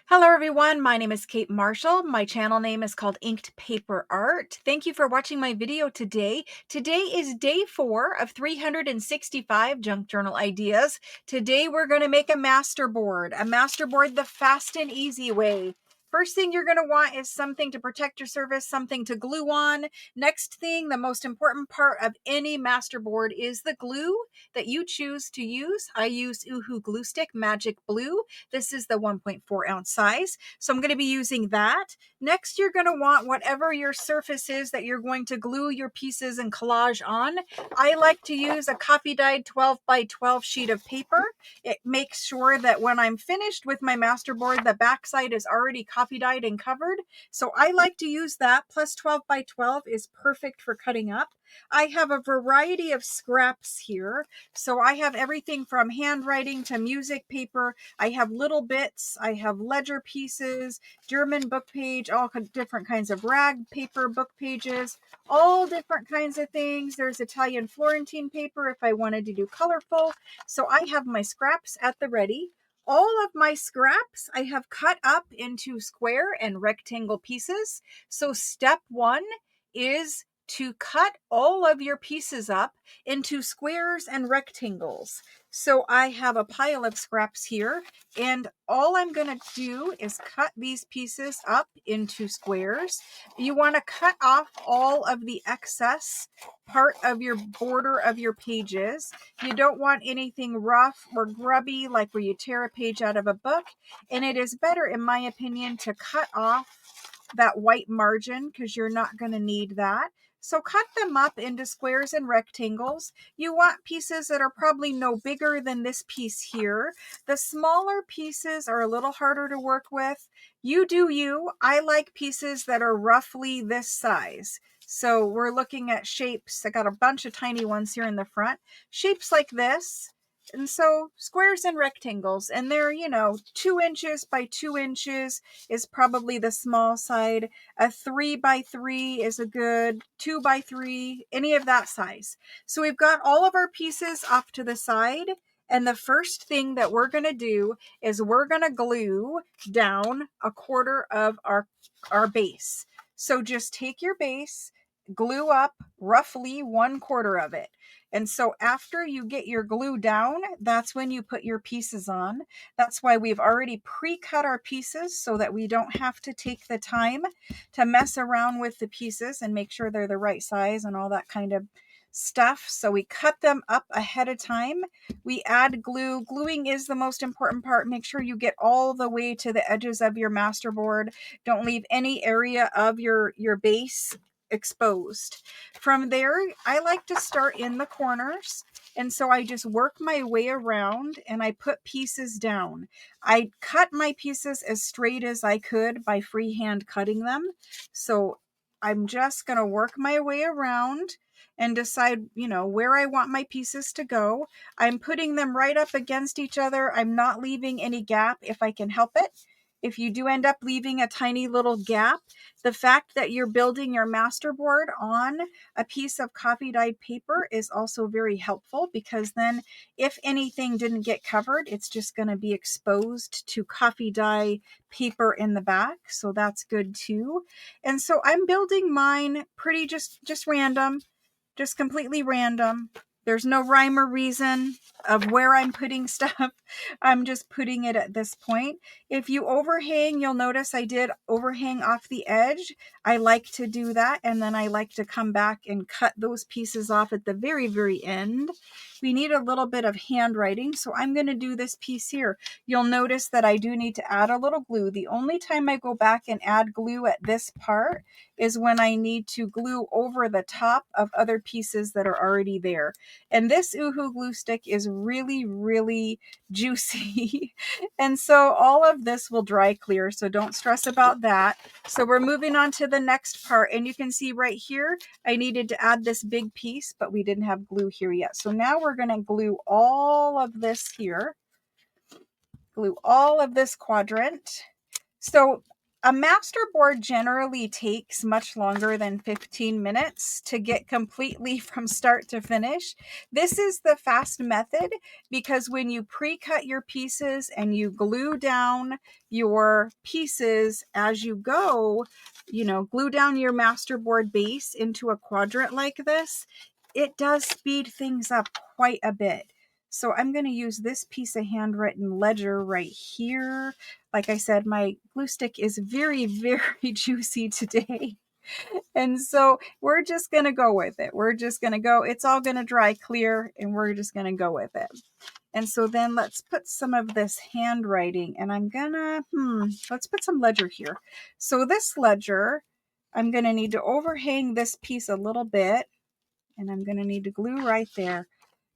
Hello everyone, my name is Kate Marshall. My channel name is called Inked Paper Art. Thank you for watching my video today. Today is day 4 of 365 junk journal ideas. Today we're going to make a masterboard the fast and easy way. First thing you're going to want is something to protect your surface, something to glue on. Next thing, the most important part of any masterboard is the glue that you choose to use. I use UHU Glue Stick Magic Blue. This is the 1.4 ounce size. So I'm going to be using that. Next, you're going to want whatever your surface is that you're going to glue your pieces and collage on. I like to use a copy dyed 12 by 12 sheet of paper. It makes sure that when I'm finished with my masterboard, the backside is already copy dyed and covered. So I like to use that. Plus 12 by 12 is perfect for cutting up. I have a variety of scraps here. So I have everything from handwriting to music paper. I have little bits. I have ledger pieces, German book page, all different kinds of rag paper book pages, all different kinds of things. There's Italian Florentine paper if I wanted to do colorful. So I have my scraps at the ready. All of my scraps I have cut up into square and rectangle pieces. So step 1 is to cut all of your pieces up into squares and rectangles. So I have a pile of scraps here, and all I'm going to do is cut these pieces up into squares. You want to cut off all of the excess part of your border of your pages. You don't want anything rough or grubby like where you tear a page out of a book, and it is better, in my opinion, to cut off that white margin because you're not going to need that. So cut them up into squares and rectangles. You want pieces that are probably no bigger than this piece here. The smaller pieces are a little harder to work with. You do you. I like pieces that are roughly this size. So we're looking at shapes. I got a bunch of tiny ones here in the front. Shapes like this. And so squares and rectangles, and they're, 2 inches by 2 inches is probably the small side. A 3 by 3 is a good 2 by 3, any of that size. So we've got all of our pieces off to the side. And the first thing that we're going to do is we're going to glue down a quarter of our base. So just take your base, glue up roughly 1/4 of it. And so after you get your glue down, that's when you put your pieces on. That's why we've already pre-cut our pieces so that we don't have to take the time to mess around with the pieces and make sure they're the right size and all that kind of stuff. So we cut them up ahead of time. We add glue. Gluing is the most important part. Make sure you get all the way to the edges of your masterboard. Don't leave any area of your base exposed. From there, I like to start in the corners. And so I just work my way around and I put pieces down. I cut my pieces as straight as I could by freehand cutting them. So I'm just going to work my way around and decide, where I want my pieces to go. I'm putting them right up against each other. I'm not leaving any gap if I can help it. If you do end up leaving a tiny little gap, the fact that you're building your masterboard on a piece of copy dyed paper is also very helpful, because then if anything didn't get covered, it's just going to be exposed to copy dye paper in the back. So that's good too. And so I'm building mine pretty just random, just completely random. There's no rhyme or reason of where I'm putting stuff. I'm just putting it at this point. If you overhang, you'll notice I did overhang off the edge. I like to do that, and then I like to come back and cut those pieces off at the very, very end. We need a little bit of handwriting, so I'm going to do this piece here. You'll notice that I do need to add a little glue. The only time I go back and add glue at this part is when I need to glue over the top of other pieces that are already there. And this UHU glue stick is really, really juicy. And so all of this will dry clear, so don't stress about that. So we're moving on to the next part, and you can see right here, I needed to add this big piece, but we didn't have glue here yet. So now we're going to glue all of this here, glue all of this quadrant. So A masterboard generally takes much longer than 15 minutes to get completely from start to finish. This is the fast method because when you pre-cut your pieces and you glue down your pieces as you go, you know, glue down your masterboard base into a quadrant like this, it does speed things up quite a bit. So I'm going to use this piece of handwritten ledger right here. Like I said, my glue stick is very, very juicy today. And so we're just going to go with it. We're just going to go. It's all going to dry clear and we're just going to go with it. And so then let's put some of this handwriting and I'm going to, let's put some ledger here. So this ledger, I'm going to need to overhang this piece a little bit and I'm going to need to glue right there.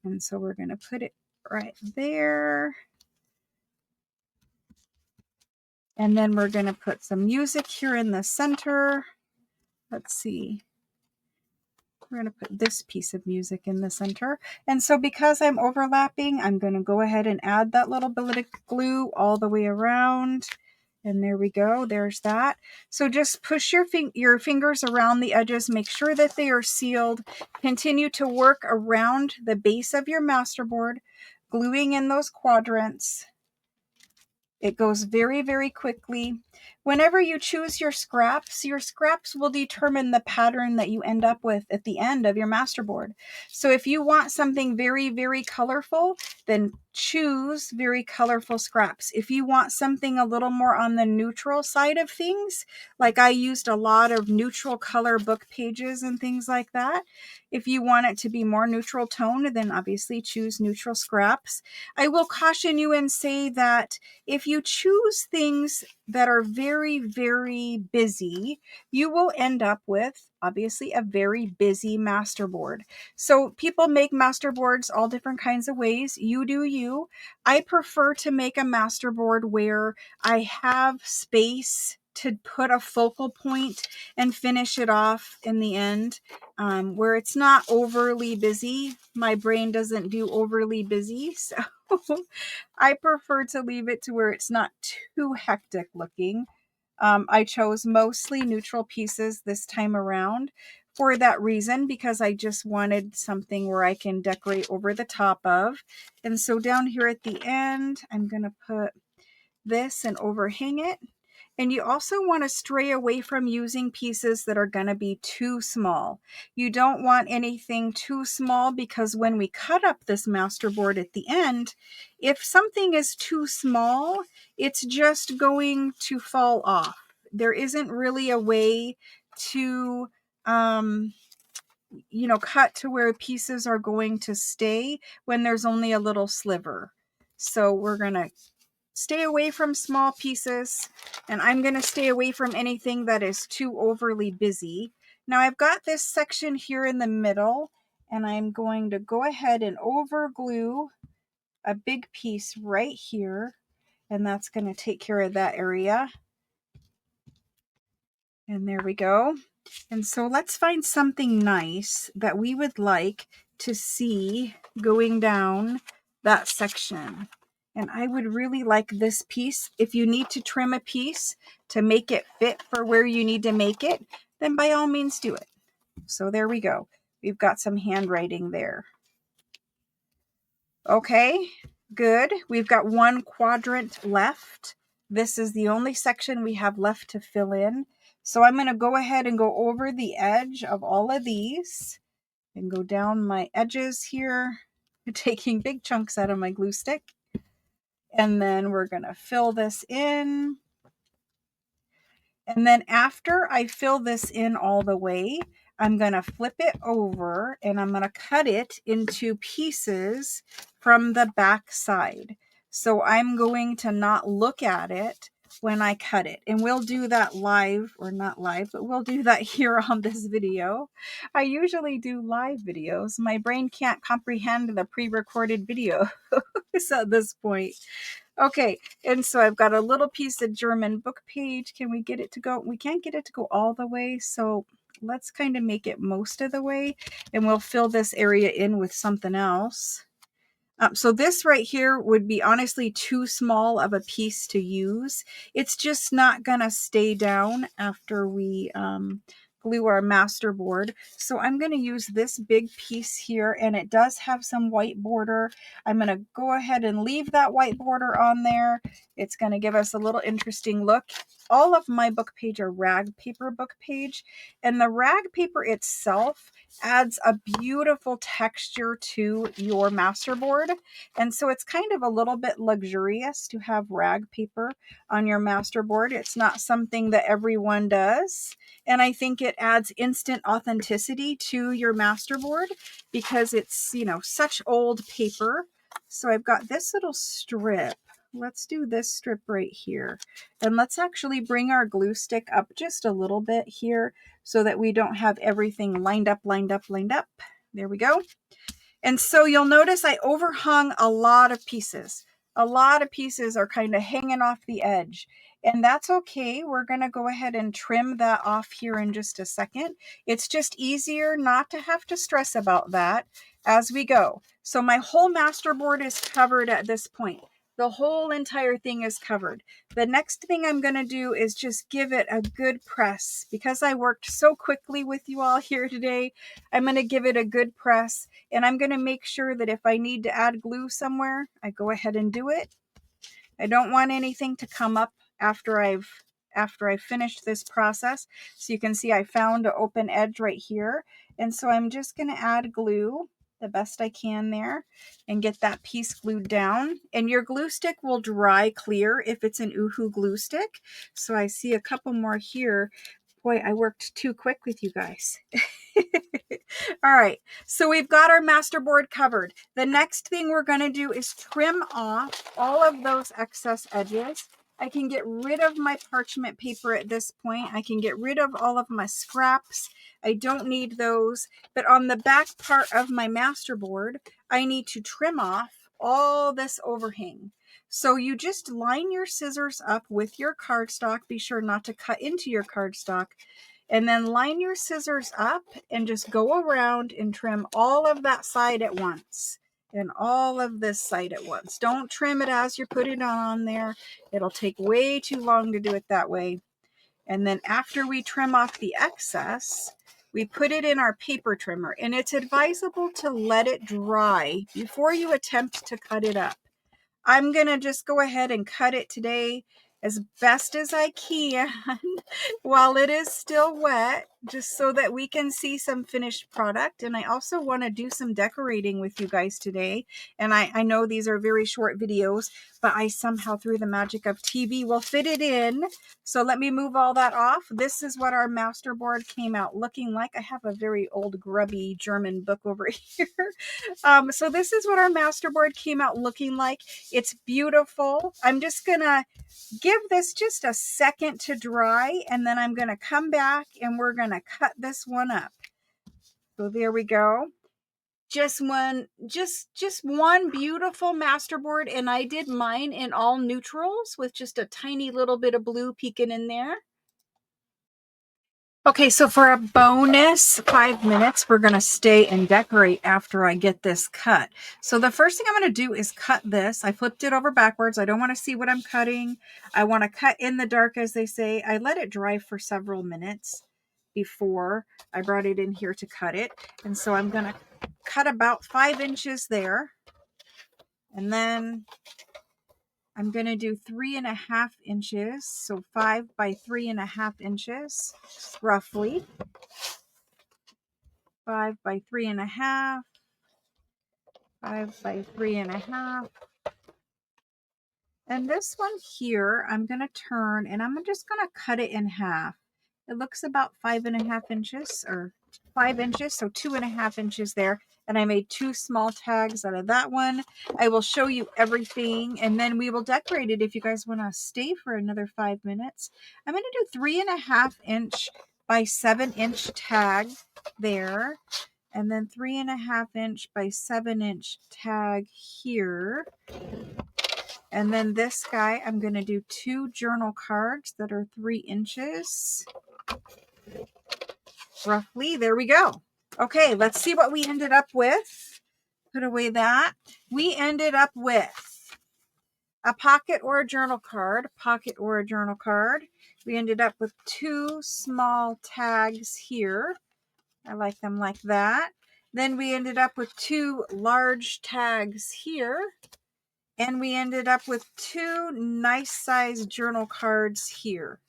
And so we're going to put it right there. And then we're going to put some music here in the center. Let's see. We're going to put this piece of music in the center. And so because I'm overlapping, I'm going to go ahead and add that little bit of glue all the way around. And there we go. There's that. So just push your fingers around the edges. Make sure that they are sealed. Continue to work around the base of your masterboard, gluing in those quadrants. It goes very, very quickly. Whenever you choose your scraps will determine the pattern that you end up with at the end of your masterboard. So if you want something very, very colorful, then choose very colorful scraps. If you want something a little more on the neutral side of things, like I used a lot of neutral color book pages and things like that. If you want it to be more neutral tone, then obviously choose neutral scraps. I will caution you and say that if you choose things that are very, very busy, you will end up with obviously a very busy masterboard. So people make masterboards all different kinds of ways. You do you. I prefer to make a masterboard where I have space to put a focal point and finish it off in the end, where it's not overly busy. My brain doesn't do overly busy, so I prefer to leave it to where it's not too hectic looking. I chose mostly neutral pieces this time around for that reason, because I just wanted something where I can decorate over the top of. And so down here at the end, I'm going to put this and overhang it. And you also want to stray away from using pieces that are going to be too small. You don't want anything too small, because when we cut up this masterboard at the end, if something is too small, it's just going to fall off. There isn't really a way to, cut to where pieces are going to stay when there's only a little sliver. So we're going to stay away from small pieces, and I'm going to stay away from anything that is too overly busy. Now I've got this section here in the middle, and I'm going to go ahead and over glue a big piece right here, and that's going to take care of that area. And there we go. And so let's find something nice that we would like to see going down that section. And I would really like this piece. If you need to trim a piece to make it fit for where you need to make it, then by all means do it. So there we go. We've got some handwriting there. Okay, good. We've got one quadrant left. This is the only section we have left to fill in. So I'm going to go ahead and go over the edge of all of these and go down my edges here, taking big chunks out of my glue stick. And then we're going to fill this in. And then after I fill this in all the way, I'm going to flip it over and I'm going to cut it into pieces from the back side. So I'm going to not look at it when I cut it. And we'll do that live, or not live, but we'll do that here on this video. I usually do live videos. My brain can't comprehend the pre-recorded video at this point. Okay, and so I've got a little piece of German book page. Can we get it to go? We can't get it to go all the way, so let's kind of make it most of the way, and we'll fill this area in with something else. So this right here would be honestly too small of a piece to use. It's just not gonna stay down after we glue our masterboard. So I'm gonna use this big piece here, and it does have some white border. I'm gonna go ahead and leave that white border on there. It's gonna give us a little interesting look. All of my book page are rag paper book page, and the rag paper itself adds a beautiful texture to your masterboard. And so it's kind of a little bit luxurious to have rag paper on your masterboard. It's not something that everyone does. And I think it adds instant authenticity to your masterboard because it's, you know, such old paper. So I've got this little strip. Let's do this strip right here. And let's actually bring our glue stick up just a little bit here so that we don't have everything lined up, lined up, lined up. There we go. And so you'll notice I overhung a lot of pieces. A lot of pieces are kind of hanging off the edge. And that's okay. We're going to go ahead and trim that off here in just a second. It's just easier not to have to stress about that as we go. So my whole masterboard is covered at this point. The whole entire thing is covered. The next thing I'm going to do is just give it a good press. Because I worked so quickly with you all here today, I'm going to give it a good press. And I'm going to make sure that if I need to add glue somewhere, I go ahead and do it. I don't want anything to come up after I've finished this process. So you can see I found an open edge right here. And so I'm just going to add glue the best I can there and get that piece glued down. And your glue stick will dry clear if it's an UHU glue stick. So I see a couple more here. Boy, I worked too quick with you guys. All right, so we've got our masterboard covered. The next thing we're going to do is trim off all of those excess edges. I can get rid of my parchment paper at this point. I can get rid of all of my scraps. I don't need those. But on the back part of my masterboard, I need to trim off all this overhang. So you just line your scissors up with your cardstock. Be sure not to cut into your cardstock. And then line your scissors up and just go around and trim all of that side at once and all of this side at once. Don't trim it as you're putting it on there. It'll take way too long to do it that way. And then after we trim off the excess, we put it in our paper trimmer, and it's advisable to let it dry before you attempt to cut it up. I'm going to just go ahead and cut it today as best as I can while it is still wet, just so that we can see some finished product. And I also want to do some decorating with you guys today. And I know these are very short videos, but I somehow, through the magic of TV, will fit it in. So let me move all that off. This is what our masterboard came out looking like. I have a very old grubby German book over here. So this is what our masterboard came out looking like. It's beautiful. I'm just going to give this just a second to dry, and then I'm going to come back and we're going to cut this one up. So there we go. Just one beautiful masterboard, and I did mine in all neutrals with just a tiny little bit of blue peeking in there. Okay, so for a bonus 5 minutes, we're going to stay and decorate after I get this cut. So the first thing I'm going to do is cut this. I flipped it over backwards. I don't want to see what I'm cutting. I want to cut in the dark, as they say. I let it dry for several minutes before I brought it in here to cut it. And so I'm going to cut about 5 inches there. And then I'm going to do 3.5 inches. So 5 by 3.5 inches, roughly. 5 by 3.5, 5 by 3.5. And this one here, I'm going to turn and I'm just going to cut it in half. It looks about 5.5 inches or 5 inches, so 2.5 inches there. And I made 2 small tags out of that one. I will show you everything and then we will decorate it if you guys want to stay for another 5 minutes. I'm going to do 3.5 inch by 7 inch tag there. And then 3.5 inch by 7 inch tag here. And then this guy, I'm going to do 2 journal cards that are 3 inches. Roughly. There we go. Okay, let's see what we ended up with. put away that. We ended up with a pocket or a journal card, We ended up with 2 small tags here. I like them like that. Then we ended up with 2 large tags here. And we ended up with 2 nice sized journal cards here.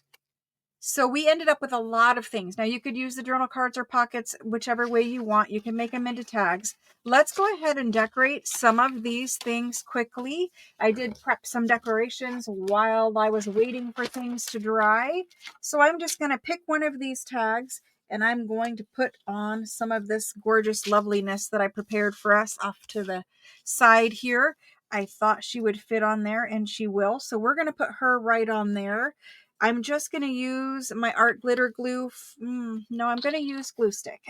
So we ended up with a lot of things. Now you could use the journal cards or pockets, whichever way you want. You can make them into tags. Let's go ahead and decorate some of these things quickly. I did prep some decorations while I was waiting for things to dry. So I'm just going to pick one of these tags and I'm going to put on some of this gorgeous loveliness that I prepared for us off to the side here. I thought she would fit on there and she will. So we're going to put her right on there. I'm just going to use my art glitter glue. No, I'm going to use glue stick.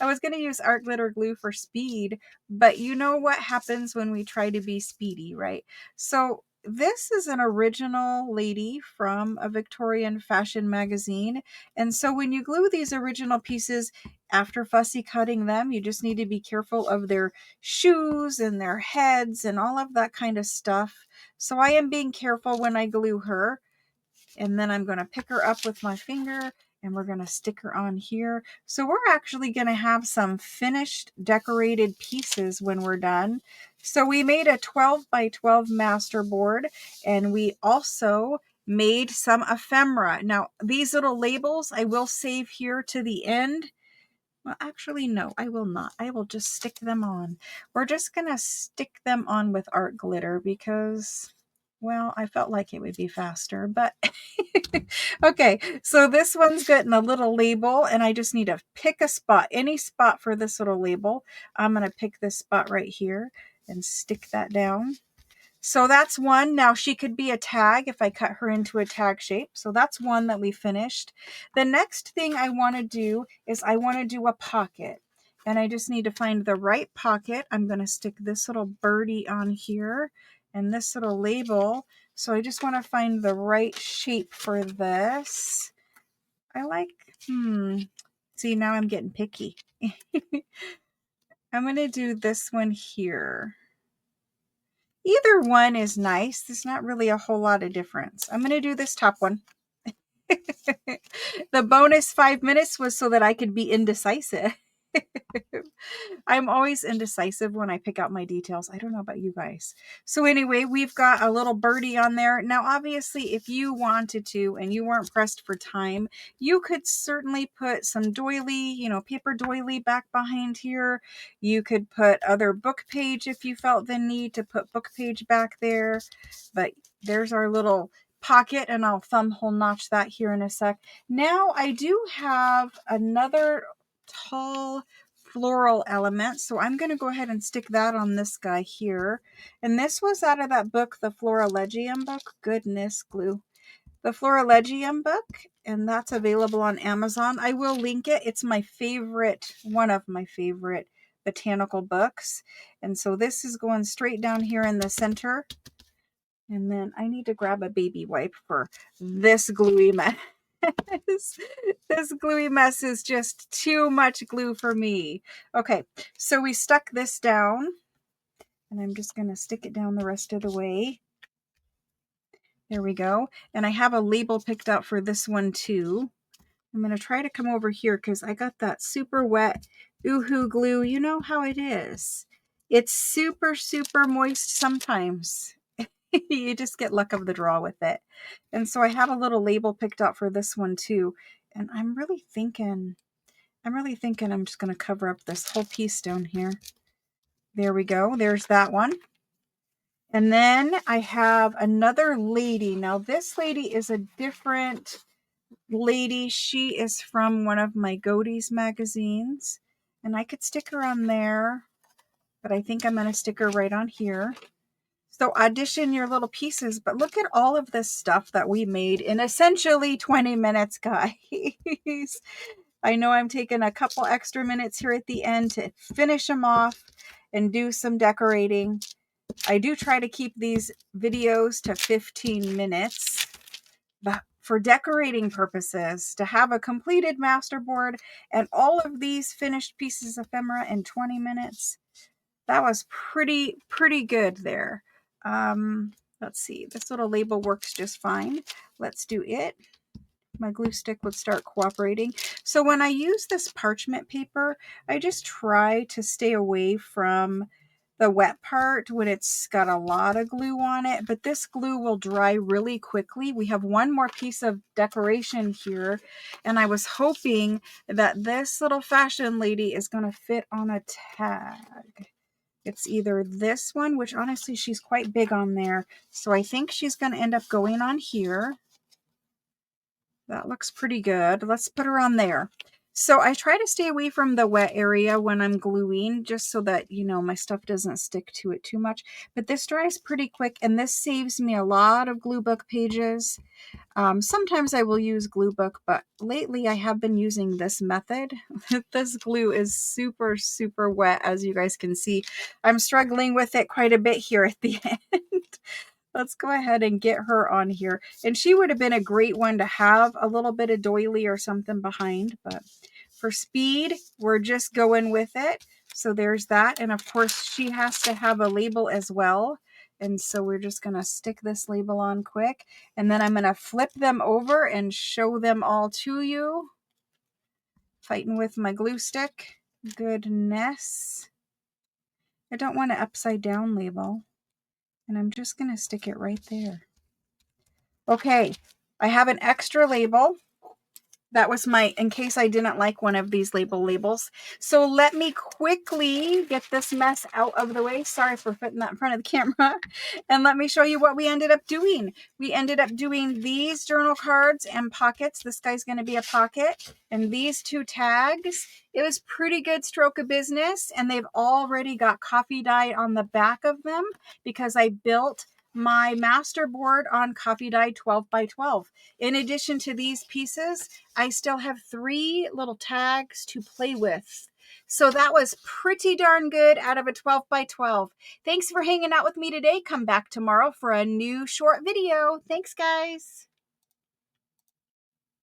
I was going to use art glitter glue for speed, but you know what happens when we try to be speedy, right? So this is an original lady from a Victorian fashion magazine. And so when you glue these original pieces, after fussy cutting them, you just need to be careful of their shoes and their heads and all of that kind of stuff. So I am being careful when I glue her. And then I'm going to pick her up with my finger and we're going to stick her on here. So we're actually going to have some finished decorated pieces when we're done. So we made a 12 by 12 masterboard and we also made some ephemera. Now these little labels I will save here to the end. Well, actually, no, I will not. I will just stick them on. We're just going to stick them on with art glitter because, well, I felt like it would be faster, but okay. So this one's getting a little label and I just need to pick a spot, any spot for this little label. I'm going to pick this spot right here and stick that down. So that's one. Now she could be a tag if I cut her into a tag shape. So that's one that we finished. The next thing I want to do is I want to do a pocket. And I just need to find the right pocket. I'm going to stick this little birdie on here and this little label. So I just want to find the right shape for this. I like, see, now I'm getting picky. I'm going to do this one here. Either one is nice. There's not really a whole lot of difference. I'm going to do this top one. The bonus 5 minutes was so that I could be indecisive. I'm always indecisive when I pick out my details. I don't know about you guys. So anyway, we've got a little birdie on there. Now, obviously, if you wanted to and you weren't pressed for time, you could certainly put some doily, paper doily back behind here. You could put other book page if you felt the need to put book page back there. But there's our little pocket and I'll thumb hole notch that here in a sec. Now I do have another tall floral element, so I'm going to go ahead and stick that on this guy here. And this was out of that book, the Florilegium book. Goodness, glue. The Florilegium book, and that's available on Amazon. I will link it. It's my favorite, one of my favorite botanical books. And so this is going straight down here in the center. And then I need to grab a baby wipe for this gluey mess. This gluey mess is just too much glue for me. Okay, so we stuck this down. And I'm just going to stick it down the rest of the way. There we go. And I have a label picked out for this one too. I'm going to try to come over here because I got that super wet UHU glue. You know how it is. It's super, super moist sometimes. You just get luck of the draw with it. And so I have a little label picked out for this one too. And I'm really thinking I'm just going to cover up this whole piece down here. There we go. There's that one. And then I have another lady. Now this lady is a different lady. She is from one of my Godey's magazines. And I could stick her on there, but I think I'm going to stick her right on here. So audition your little pieces, but look at all of this stuff that we made in essentially 20 minutes, guys. I know I'm taking a couple extra minutes here at the end to finish them off and do some decorating. I do try to keep these videos to 15 minutes, but for decorating purposes, to have a completed masterboard and all of these finished pieces of ephemera in 20 minutes, That was pretty good there. Let's see, this little label works just fine. Let's do it. My glue stick would start cooperating. So when I use this parchment paper, I just try to stay away from the wet part when it's got a lot of glue on it, but this glue will dry really quickly. We have one more piece of decoration here, and I was hoping that this little fashion lady is going to fit on a tag. It's either this one, which honestly she's quite big on there, so I think she's going to end up going on here. That looks pretty good. Let's put her on there. So I try to stay away from the wet area when I'm gluing, just so that, you know, my stuff doesn't stick to it too much. But this dries pretty quick, and this saves me a lot of glue book pages. Sometimes I will use glue book, but lately I have been using this method. This glue is super, super wet, as you guys can see. I'm struggling with it quite a bit here at the end. Let's go ahead and get her on here. And she would have been a great one to have a little bit of doily or something behind. But for speed, we're just going with it. So there's that. And of course, she has to have a label as well. And so we're just going to stick this label on quick. And then I'm going to flip them over and show them all to you. Fighting with my glue stick. Goodness. I don't want an upside down label. And I'm just going to stick it right there. Okay, I have an extra label. That was my, in case I didn't like one of these labels. So let me quickly get this mess out of the way. Sorry for putting that in front of the camera. And let me show you what we ended up doing. We ended up doing these journal cards and pockets. This guy's going to be a pocket. And these two tags. It was pretty good stroke of business. And they've already got coffee dye on the back of them because I built my masterboard on coffee dye 12 by 12. In addition to these pieces, I still have 3 little tags to play with. So that was pretty darn good out of a 12 by 12. Thanks for hanging out with me today. Come back tomorrow for a new short video. Thanks, guys.